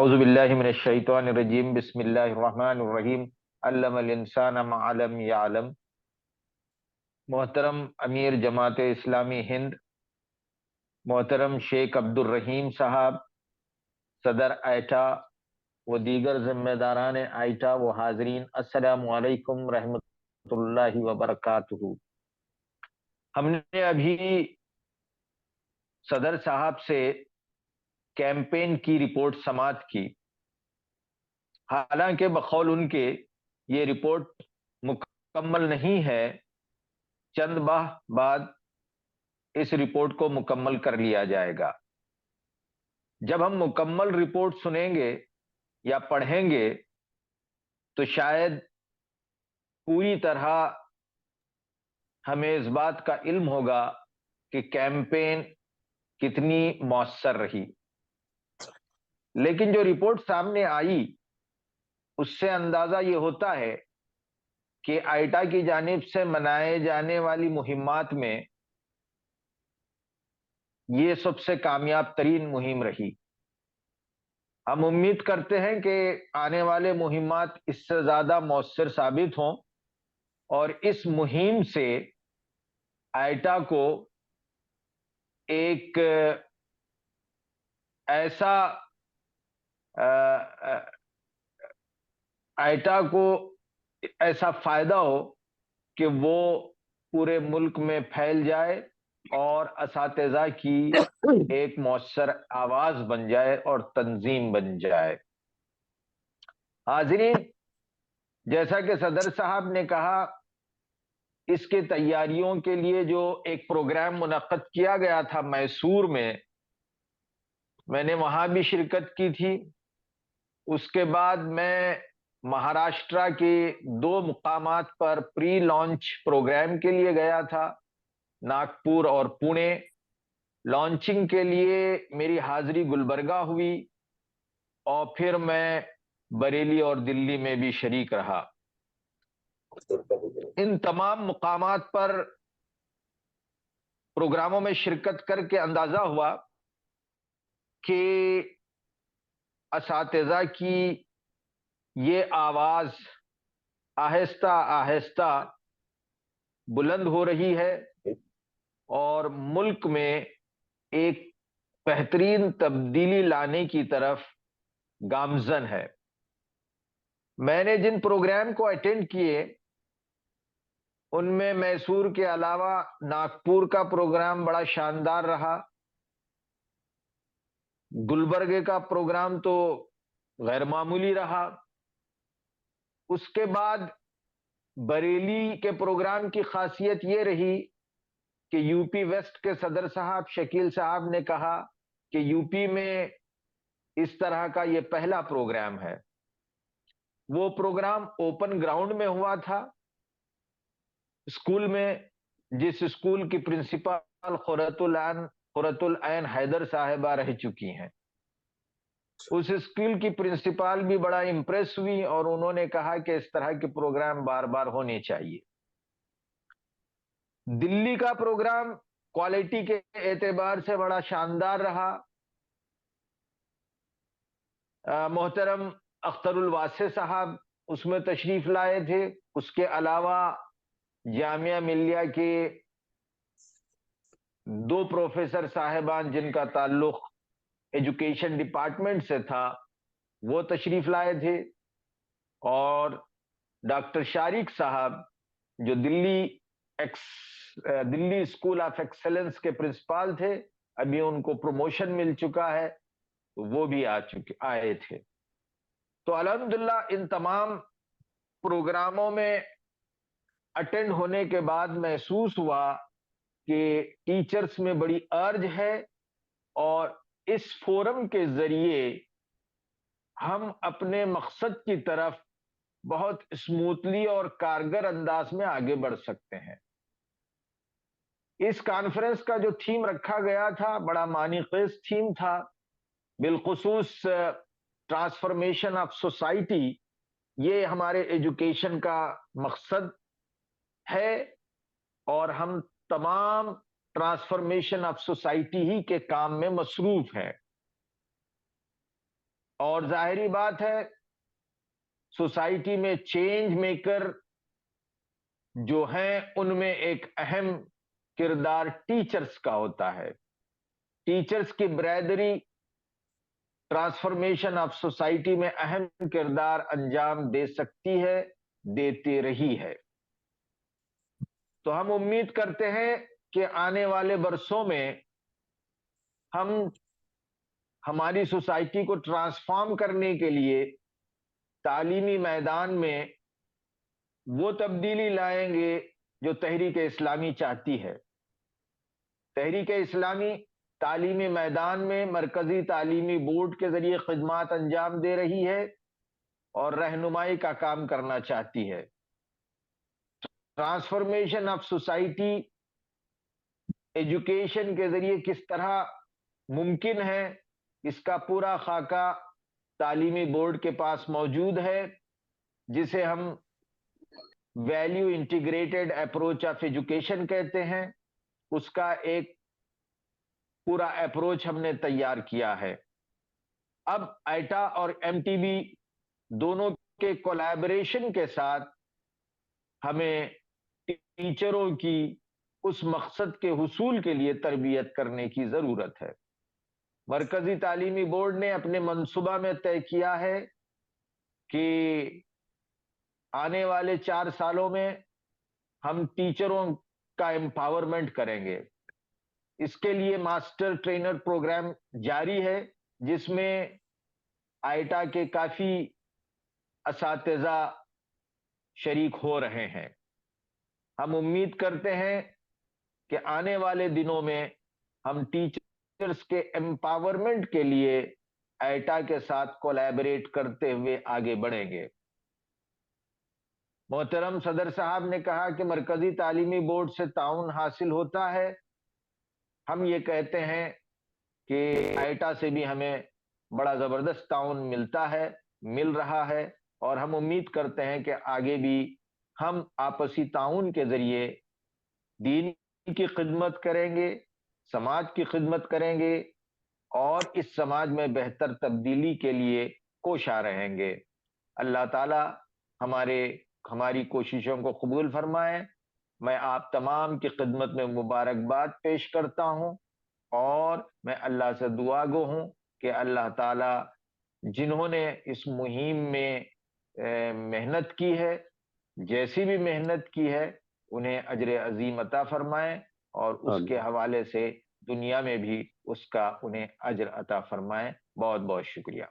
اعوذ باللہ من الشیطان الرجیم بسم اللہ الرحمن الرحیم علم الانسان ما لم یعلم۔ محترم امیر جماعت اسلامی ہند، محترم شیخ عبد الرحیم صاحب، صدر آئیٹا و دیگر ذمہ داران آئیٹا و حاضرین، السلام علیکم رحمۃ اللہ وبرکاتہ۔ ہم نے ابھی صدر صاحب سے کیمپین کی رپورٹ سماعت کی، حالانکہ بقول ان کے یہ رپورٹ مکمل نہیں ہے، چند ماہ بعد اس رپورٹ کو مکمل کر لیا جائے گا۔ جب ہم مکمل رپورٹ سنیں گے یا پڑھیں گے تو شاید پوری طرح ہمیں اس بات کا علم ہوگا کہ کیمپین کتنی مؤثر رہی۔ لیکن جو رپورٹ سامنے آئی اس سے اندازہ یہ ہوتا ہے کہ آئیٹا کی جانب سے منائے جانے والی مہمات میں یہ سب سے کامیاب ترین مہم رہی۔ ہم امید کرتے ہیں کہ آنے والے مہمات اس سے زیادہ مؤثر ثابت ہوں اور اس مہم سے آئیٹا کو ایک ایسا آئیٹا کو ایسا فائدہ ہو کہ وہ پورے ملک میں پھیل جائے اور اساتذہ کی ایک مؤثر آواز بن جائے اور تنظیم بن جائے۔ حاضرین، جیسا کہ صدر صاحب نے کہا، اس کے تیاریوں کے لیے جو ایک پروگرام منعقد کیا گیا تھا میسور میں نے وہاں بھی شرکت کی تھی۔ اس کے بعد میں مہاراشٹرا کے 2 مقامات پر پری لانچ پروگرام کے لیے گیا تھا، ناگپور اور پونے۔ لانچنگ کے لیے میری حاضری گلبرگہ ہوئی اور پھر میں بریلی اور دلی میں بھی شریک رہا۔ ان تمام مقامات پر پروگراموں میں شرکت کر کے اندازہ ہوا کہ اساتذہ کی یہ آواز آہستہ آہستہ بلند ہو رہی ہے اور ملک میں ایک بہترین تبدیلی لانے کی طرف گامزن ہے۔ میں نے جن پروگرام کو اٹینڈ کیے ان میں میسور کے علاوہ ناگپور کا پروگرام بڑا شاندار رہا، گلبرگے کا پروگرام تو غیر معمولی رہا، اس کے بعد بریلی کے پروگرام کی خاصیت یہ رہی کہ یو پی ویسٹ کے صدر صاحب شکیل صاحب نے کہا کہ یو پی میں اس طرح کا یہ پہلا پروگرام ہے۔ وہ پروگرام اوپن گراؤنڈ میں ہوا تھا، اسکول میں، جس اسکول کی پرنسپل قرۃ العین حیدر صاحبہ رہ چکی ہیں۔ اس اسکول کی پرنسپل بھی بڑا امپریس ہوئی اور انہوں نے کہا کہ اس طرح کے پروگرام بار بار ہونے چاہیے۔ دلی کا پروگرام کوالٹی کے اعتبار سے بڑا شاندار رہا۔ محترم اختر الواسع صاحب اس میں تشریف لائے تھے۔ اس کے علاوہ جامعہ ملیہ کے 2 پروفیسر صاحبان جن کا تعلق ایجوکیشن ڈپارٹمنٹ سے تھا وہ تشریف لائے تھے، اور ڈاکٹر شارق صاحب جو دلی اسکول آف ایکسلنس کے پرنسپال تھے، ابھی ان کو پروموشن مل چکا ہے، وہ بھی آئے تھے۔ تو الحمدللہ ان تمام پروگراموں میں اٹینڈ ہونے کے بعد محسوس ہوا کہ ٹیچرز میں بڑی ارج ہے اور اس فورم کے ذریعے ہم اپنے مقصد کی طرف بہت اسموتھلی اور کارگر انداز میں آگے بڑھ سکتے ہیں۔ اس کانفرنس کا جو تھیم رکھا گیا تھا بڑا معنی خیز تھیم تھا، بالخصوص ٹرانسفارمیشن آف سوسائٹی۔ یہ ہمارے ایجوکیشن کا مقصد ہے اور ہم تمام ٹرانسفارمیشن آف سوسائٹی ہی کے کام میں مصروف ہیں۔ اور ظاہری بات ہے سوسائٹی میں چینج میکر جو ہیں ان میں ایک اہم کردار ٹیچرز کا ہوتا ہے. ٹیچرز کی برادری ٹرانسفارمیشن آف سوسائٹی میں اہم کردار انجام دے سکتی ہے، دیتی رہی ہے. تو ہم امید کرتے ہیں کہ آنے والے برسوں میں ہم ہماری سوسائٹی کو ٹرانسفارم کرنے کے لیے تعلیمی میدان میں وہ تبدیلی لائیں گے جو تحریک اسلامی چاہتی ہے. تحریک اسلامی تعلیمی میدان میں مرکزی تعلیمی بورڈ کے ذریعے خدمات انجام دے رہی ہے اور رہنمائی کا کام کرنا چاہتی ہے. ٹرانسفارمیشن آف سوسائٹی ایجوکیشن کے ذریعے کس طرح ممکن ہے، اس کا پورا خاکہ تعلیمی بورڈ کے پاس موجود ہے، جسے ہم value integrated approach of education کہتے ہیں. اس کا ایک پورا اپروچ ہم نے تیار کیا ہے. اب آئٹا اور ایم ٹی بی دونوں کے کولیبریشن کے ساتھ ہمیں ٹیچروں کی اس مقصد کے حصول کے لیے تربیت کرنے کی ضرورت ہے. مرکزی تعلیمی بورڈ نے اپنے منصوبہ میں طے کیا ہے کہ آنے والے 4 سالوں میں ہم ٹیچروں کا امپاورمنٹ کریں گے. اس کے لیے ماسٹر ٹرینر پروگرام جاری ہے، جس میں آئٹا کے کافی اساتذہ شریک ہو رہے ہیں. ہم امید کرتے ہیں کہ آنے والے دنوں میں ہم ٹیچرز کے امپاورمنٹ کے لیے آئٹا کے ساتھ کولیبریٹ کرتے ہوئے آگے بڑھیں گے. محترم صدر صاحب نے کہا کہ مرکزی تعلیمی بورڈ سے تعاون حاصل ہوتا ہے. ہم یہ کہتے ہیں کہ آئٹا سے بھی ہمیں بڑا زبردست تعاون ملتا ہے، مل رہا ہے، اور ہم امید کرتے ہیں کہ آگے بھی ہم آپسی تعاون کے ذریعے دین کی خدمت کریں گے، سماج کی خدمت کریں گے اور اس سماج میں بہتر تبدیلی کے لیے کوشاں رہیں گے. اللہ تعالی ہماری کوششوں کو قبول فرمائے. میں آپ تمام کی خدمت میں مبارکباد پیش کرتا ہوں اور میں اللہ سے دعا گو ہوں کہ اللہ تعالی جنہوں نے اس مہم میں محنت کی ہے، جیسی بھی محنت کی ہے، انہیں اجر عظیم عطا فرمائے اور اس کے حوالے سے دنیا میں بھی اس کا انہیں اجر عطا فرمائے. بہت بہت شکریہ.